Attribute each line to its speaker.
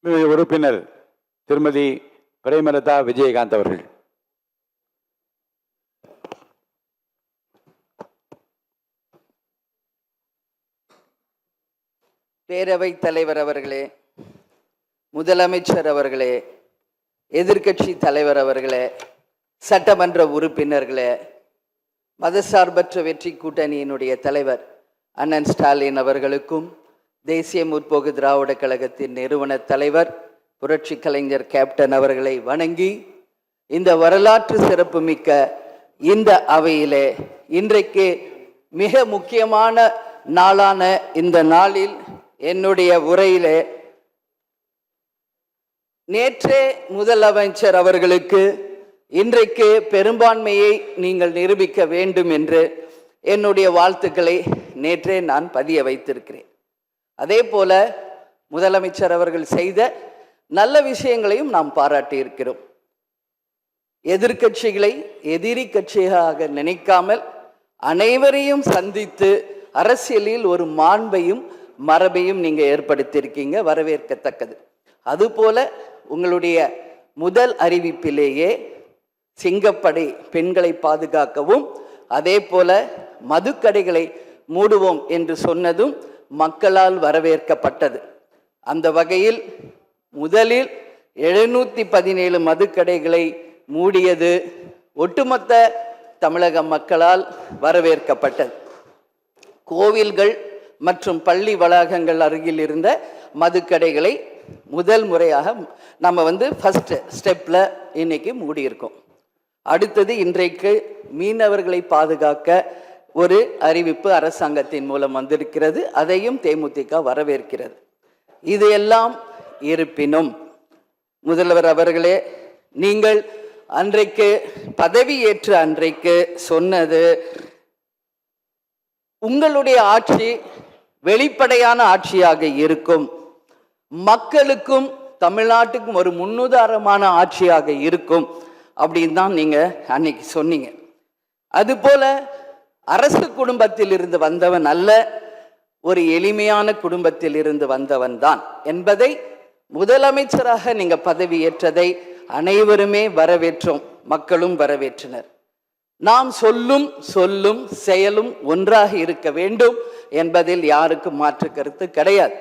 Speaker 1: உறுப்பினர் திருமதி பிரேமலதா விஜயகாந்த் அவர்கள்.
Speaker 2: பேரவைத் தலைவர் அவர்களே, முதலமைச்சர் அவர்களே, எதிர்க்கட்சி தலைவர் அவர்களே, சட்டமன்ற உறுப்பினர்களே, மதசார்பற்ற வெற்றி கூட்டணியினுடைய தலைவர் அண்ணன் ஸ்டாலின் அவர்களுக்கும், தேசிய முற்போக்கு திராவிட கழகத்தின் நிறுவன தலைவர் புரட்சி கலைஞர் கேப்டன் அவர்களை வணங்கி, இந்த வரலாற்று சிறப்புமிக்க இந்த அவையிலே இன்றைக்கு மிக முக்கியமான நாளான இந்த நாளில் என்னுடைய உரையிலே நேற்றே முதலமைச்சர் அவர்களுக்கு இன்றைக்கு பெரும்பான்மையை நீங்கள் நிரூபிக்க வேண்டும் என்று என்னுடைய வாழ்த்துக்களை நேற்றே நான் பதிய வைத்திருக்கிறேன். அதே போல முதலமைச்சர் அவர்கள் செய்த நல்ல விஷயங்களையும் நாம் பாராட்டி இருக்கிறோம். எதிர்கட்சிகளை எதிரி கட்சியாக நினைக்காமல் அனைவரையும் சந்தித்து அரசியலில் ஒரு மாண்பையும் மரபையும் நீங்க ஏற்படுத்தியிருக்கீங்க, வரவேற்கத்தக்கது. அதுபோல உங்களுடைய முதல் அறிவிப்பிலேயே சிங்கப்படை பெண்களை பாதுகாக்கவும், அதே போல மதுக்கடைகளை மூடுவோம் என்று சொன்னதும் மக்களால் வரவேற்கப்பட்டது. அந்த வகையில் முதலில் 717 மதுக்கடைகளை மூடியது ஒட்டுமொத்த தமிழக மக்களால் வரவேற்கப்பட்டது. கோவில்கள் மற்றும் பள்ளி வளாகங்கள் அருகில் இருந்த மதுக்கடைகளை முதல் முறையாக நம்ம ஃபர்ஸ்ட் ஸ்டெப்ல இன்னைக்கு மூடியிருக்கோம். அடுத்தது இன்றைக்கு மீனவர்களை பாதுகாக்க ஒரு அறிவிப்பு அரசாங்கத்தின் மூலம் வந்திருக்கிறது. அதையும் தேமுதிக வரவேற்கிறது. இது எல்லாம் இருப்பினும் முதல்வர் அவர்களே, நீங்கள் அன்றைக்கு பதவியேற்ற அன்றைக்கு சொன்னது உங்களுடைய ஆட்சி வெளிப்படையான ஆட்சியாக இருக்கும், மக்களுக்கும் தமிழ்நாட்டுக்கும் ஒரு முன்னுதாரணமான ஆட்சியாக இருக்கும் அப்படின்னு தான் நீங்க அன்னைக்கு சொன்னீங்க. அதுபோல அரசு குடும்பத்தில் இருந்து வந்தவன் அல்ல, ஒரு எளிமையான குடும்பத்தில் இருந்து வந்தவன் தான் என்பதை முதலமைச்சராக நீங்க பதவியேற்றதை அனைவருமே வரவேற்றோம், மக்களும் வரவேற்றனர். நாம் சொல்லும் செயலும் ஒன்றாக இருக்க வேண்டும் என்பதில் யாருக்கும் மாற்று கருத்து கிடையாது.